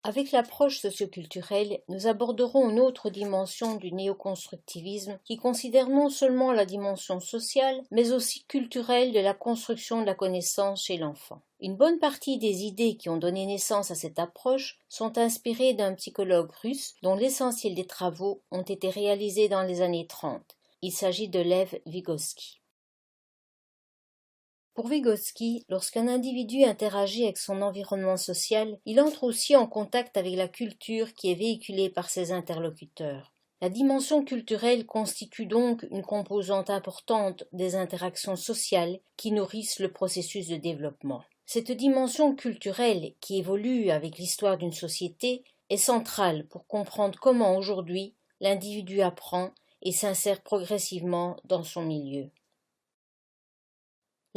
Avec l'approche socioculturelle, nous aborderons une autre dimension du néoconstructivisme qui considère non seulement la dimension sociale, mais aussi culturelle de la construction de la connaissance chez l'enfant. Une bonne partie des idées qui ont donné naissance à cette approche sont inspirées d'un psychologue russe dont l'essentiel des travaux ont été réalisés dans les années 30. Il s'agit de Lev Vygotsky. Pour Vygotsky, lorsqu'un individu interagit avec son environnement social, il entre aussi en contact avec la culture qui est véhiculée par ses interlocuteurs. La dimension culturelle constitue donc une composante importante des interactions sociales qui nourrissent le processus de développement. Cette dimension culturelle, qui évolue avec l'histoire d'une société, est centrale pour comprendre comment aujourd'hui l'individu apprend et s'insère progressivement dans son milieu.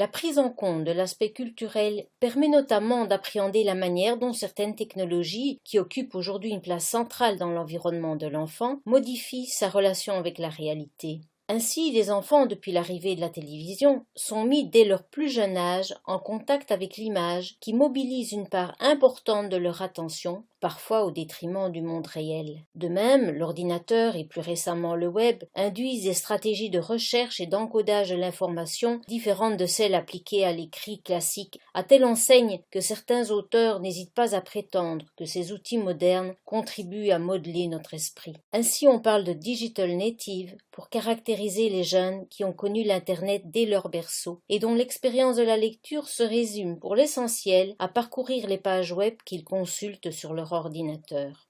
La prise en compte de l'aspect culturel permet notamment d'appréhender la manière dont certaines technologies, qui occupent aujourd'hui une place centrale dans l'environnement de l'enfant, modifient sa relation avec la réalité. Ainsi, les enfants, depuis l'arrivée de la télévision, sont mis dès leur plus jeune âge en contact avec l'image qui mobilise une part importante de leur attention, parfois au détriment du monde réel. De même, l'ordinateur et plus récemment le web induisent des stratégies de recherche et d'encodage de l'information différentes de celles appliquées à l'écrit classique, à telle enseigne que certains auteurs n'hésitent pas à prétendre que ces outils modernes contribuent à modeler notre esprit. Ainsi, on parle de digital native pour caractériser les jeunes qui ont connu l'Internet dès leur berceau et dont l'expérience de la lecture se résume pour l'essentiel à parcourir les pages web qu'ils consultent sur leur ordinateur.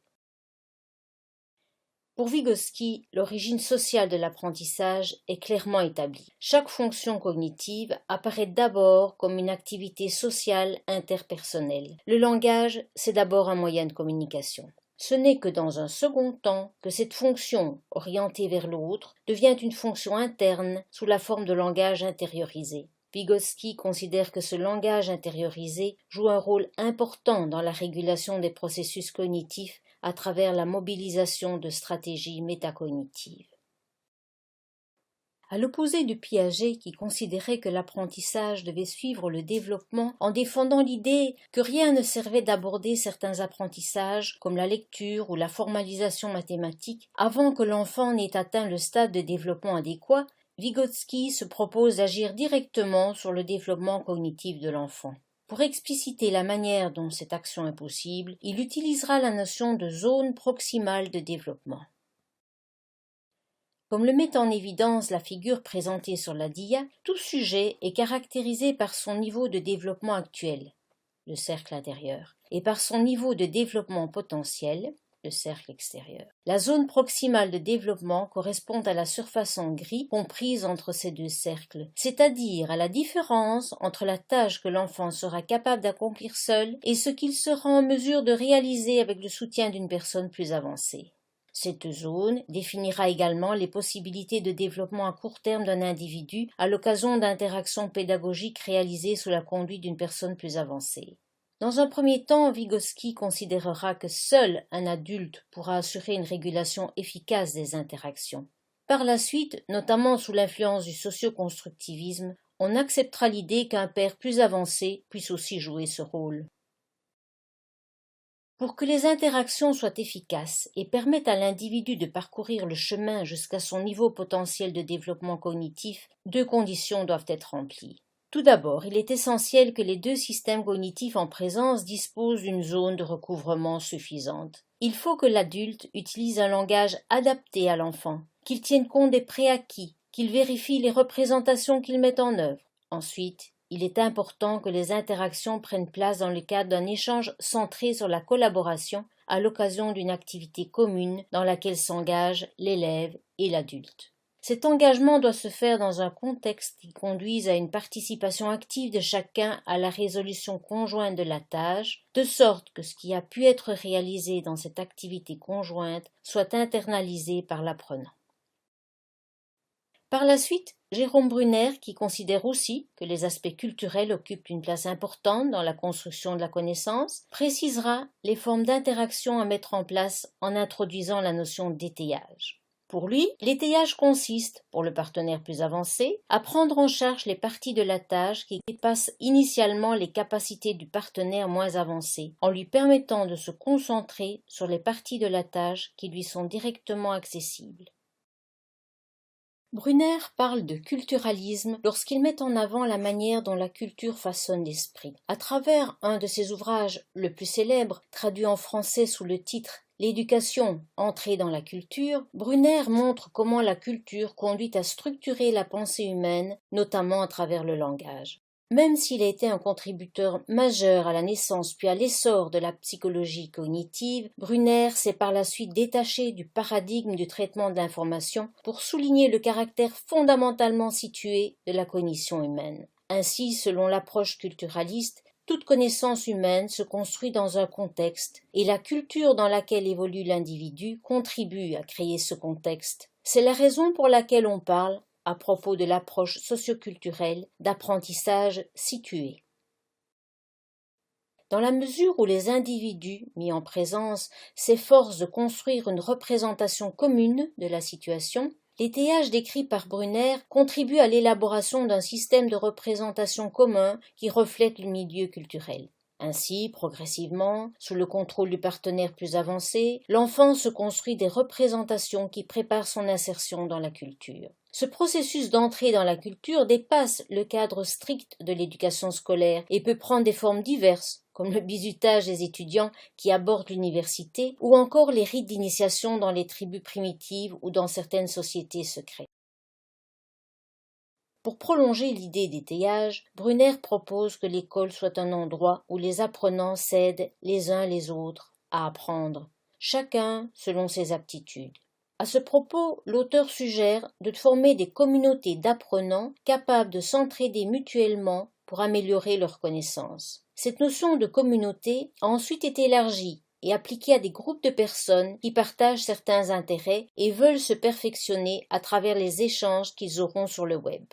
Pour Vygotsky, l'origine sociale de l'apprentissage est clairement établie. Chaque fonction cognitive apparaît d'abord comme une activité sociale interpersonnelle. Le langage, c'est d'abord un moyen de communication. Ce n'est que dans un second temps que cette fonction, orientée vers l'autre, devient une fonction interne sous la forme de langage intériorisé. Vygotsky considère que ce langage intériorisé joue un rôle important dans la régulation des processus cognitifs à travers la mobilisation de stratégies métacognitives. À l'opposé de Piaget qui considérait que l'apprentissage devait suivre le développement en défendant l'idée que rien ne servait d'aborder certains apprentissages comme la lecture ou la formalisation mathématique avant que l'enfant n'ait atteint le stade de développement adéquat, Vygotsky se propose d'agir directement sur le développement cognitif de l'enfant. Pour expliciter la manière dont cette action est possible, il utilisera la notion de zone proximale de développement. Comme le met en évidence la figure présentée sur la dia, tout sujet est caractérisé par son niveau de développement actuel, le cercle intérieur, et par son niveau de développement potentiel, le cercle extérieur. La zone proximale de développement correspond à la surface en gris comprise entre ces deux cercles, c'est-à-dire à la différence entre la tâche que l'enfant sera capable d'accomplir seul et ce qu'il sera en mesure de réaliser avec le soutien d'une personne plus avancée. Cette zone définira également les possibilités de développement à court terme d'un individu à l'occasion d'interactions pédagogiques réalisées sous la conduite d'une personne plus avancée. Dans un premier temps, Vygotsky considérera que seul un adulte pourra assurer une régulation efficace des interactions. Par la suite, notamment sous l'influence du socioconstructivisme, on acceptera l'idée qu'un père plus avancé puisse aussi jouer ce rôle. Pour que les interactions soient efficaces et permettent à l'individu de parcourir le chemin jusqu'à son niveau potentiel de développement cognitif, deux conditions doivent être remplies. Tout d'abord, il est essentiel que les deux systèmes cognitifs en présence disposent d'une zone de recouvrement suffisante. Il faut que l'adulte utilise un langage adapté à l'enfant, qu'il tienne compte des préacquis, qu'il vérifie les représentations qu'il met en œuvre. Ensuite, il est important que les interactions prennent place dans le cadre d'un échange centré sur la collaboration à l'occasion d'une activité commune dans laquelle s'engagent l'élève et l'adulte. Cet engagement doit se faire dans un contexte qui conduise à une participation active de chacun à la résolution conjointe de la tâche, de sorte que ce qui a pu être réalisé dans cette activité conjointe soit internalisé par l'apprenant. Par la suite, Jérôme Brunner, qui considère aussi que les aspects culturels occupent une place importante dans la construction de la connaissance, précisera les formes d'interaction à mettre en place en introduisant la notion d'étayage. Pour lui, l'étayage consiste, pour le partenaire plus avancé, à prendre en charge les parties de la tâche qui dépassent initialement les capacités du partenaire moins avancé, en lui permettant de se concentrer sur les parties de la tâche qui lui sont directement accessibles. Brunner parle de culturalisme lorsqu'il met en avant la manière dont la culture façonne l'esprit. À travers un de ses ouvrages, le plus célèbre, traduit en français sous le titre L'éducation, entrée dans la culture, Brunner montre comment la culture conduit à structurer la pensée humaine, notamment à travers le langage. Même s'il a été un contributeur majeur à la naissance puis à l'essor de la psychologie cognitive, Brunner s'est par la suite détaché du paradigme du traitement de l'information pour souligner le caractère fondamentalement situé de la cognition humaine. Ainsi, selon l'approche culturaliste, toute connaissance humaine se construit dans un contexte, et la culture dans laquelle évolue l'individu contribue à créer ce contexte. C'est la raison pour laquelle on parle, à propos de l'approche socioculturelle, d'apprentissage situé. Dans la mesure où les individus, mis en présence, s'efforcent de construire une représentation commune de la situation, l'étayage décrit par Brunner contribue à l'élaboration d'un système de représentation commun qui reflète le milieu culturel. Ainsi, progressivement, sous le contrôle du partenaire plus avancé, l'enfant se construit des représentations qui préparent son insertion dans la culture. Ce processus d'entrée dans la culture dépasse le cadre strict de l'éducation scolaire et peut prendre des formes diverses, comme le bizutage des étudiants qui abordent l'université ou encore les rites d'initiation dans les tribus primitives ou dans certaines sociétés secrètes. Pour prolonger l'idée d'étayage, Brunner propose que l'école soit un endroit où les apprenants s'aident les uns les autres à apprendre, chacun selon ses aptitudes. À ce propos, l'auteur suggère de former des communautés d'apprenants capables de s'entraider mutuellement pour améliorer leurs connaissances. Cette notion de communauté a ensuite été élargie et appliquée à des groupes de personnes qui partagent certains intérêts et veulent se perfectionner à travers les échanges qu'ils auront sur le web.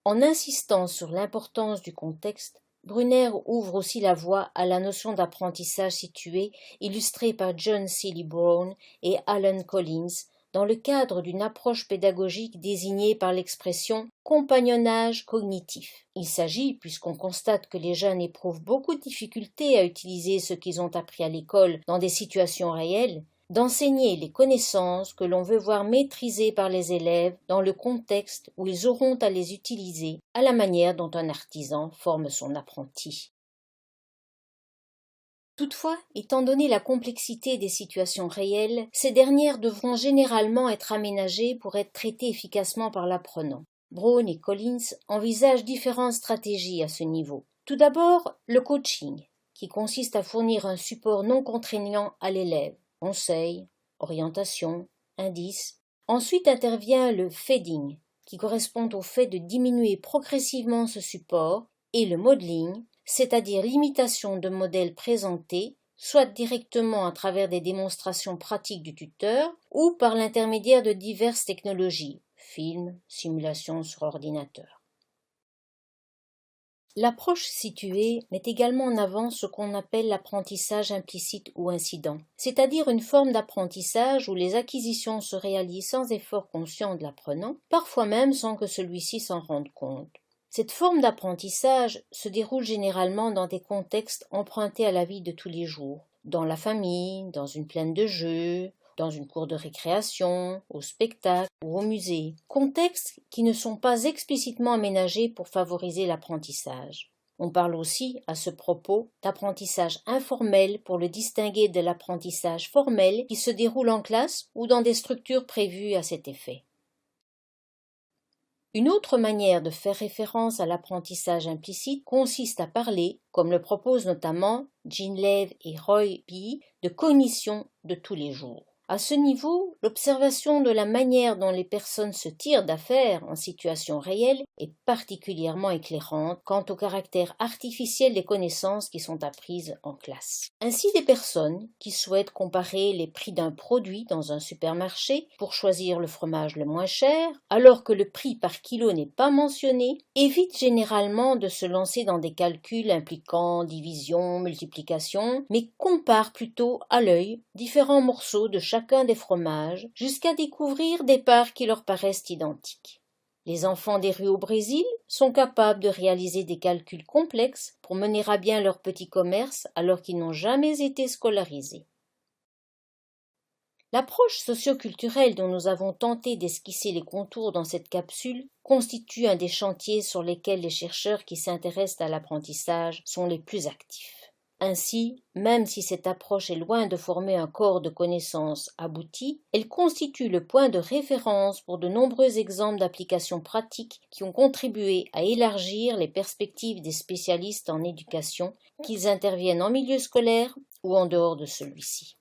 En insistant sur l'importance du contexte, Brunner ouvre aussi la voie à la notion d'apprentissage situé illustrée par John Seely Brown et Alan Collins dans le cadre d'une approche pédagogique désignée par l'expression compagnonnage cognitif. Il s'agit, puisqu'on constate que les jeunes éprouvent beaucoup de difficultés à utiliser ce qu'ils ont appris à l'école dans des situations réelles, d'enseigner les connaissances que l'on veut voir maîtrisées par les élèves dans le contexte où ils auront à les utiliser, à la manière dont un artisan forme son apprenti. Toutefois, étant donné la complexité des situations réelles, ces dernières devront généralement être aménagées pour être traitées efficacement par l'apprenant. Brown et Collins envisagent différentes stratégies à ce niveau. Tout d'abord, le coaching, qui consiste à fournir un support non contraignant à l'élève. Conseils, orientation, indices. Ensuite intervient le feeding, qui correspond au fait de diminuer progressivement ce support, et le modeling, c'est-à-dire l'imitation de modèles présentés, soit directement à travers des démonstrations pratiques du tuteur ou par l'intermédiaire de diverses technologies, films, simulations sur ordinateur. L'approche située met également en avant ce qu'on appelle l'apprentissage implicite ou incident, c'est-à-dire une forme d'apprentissage où les acquisitions se réalisent sans effort conscient de l'apprenant, parfois même sans que celui-ci s'en rende compte. Cette forme d'apprentissage se déroule généralement dans des contextes empruntés à la vie de tous les jours, dans la famille, dans une plaine de jeux, dans une cour de récréation, au spectacle ou au musée, contextes qui ne sont pas explicitement aménagés pour favoriser l'apprentissage. On parle aussi, à ce propos, d'apprentissage informel pour le distinguer de l'apprentissage formel qui se déroule en classe ou dans des structures prévues à cet effet. Une autre manière de faire référence à l'apprentissage implicite consiste à parler, comme le proposent notamment Jean Lev et Roy P., de cognition de tous les jours. À ce niveau, l'observation de la manière dont les personnes se tirent d'affaire en situation réelle est particulièrement éclairante quant au caractère artificiel des connaissances qui sont apprises en classe. Ainsi, des personnes qui souhaitent comparer les prix d'un produit dans un supermarché pour choisir le fromage le moins cher, alors que le prix par kilo n'est pas mentionné, évitent généralement de se lancer dans des calculs impliquant division, multiplication, mais comparent plutôt à l'œil différents morceaux de chaque chacun des fromages, jusqu'à découvrir des parts qui leur paraissent identiques. Les enfants des rues au Brésil sont capables de réaliser des calculs complexes pour mener à bien leur petit commerce alors qu'ils n'ont jamais été scolarisés. L'approche socio-culturelle dont nous avons tenté d'esquisser les contours dans cette capsule constitue un des chantiers sur lesquels les chercheurs qui s'intéressent à l'apprentissage sont les plus actifs. Ainsi, même si cette approche est loin de former un corps de connaissances abouti, elle constitue le point de référence pour de nombreux exemples d'applications pratiques qui ont contribué à élargir les perspectives des spécialistes en éducation, qu'ils interviennent en milieu scolaire ou en dehors de celui-ci.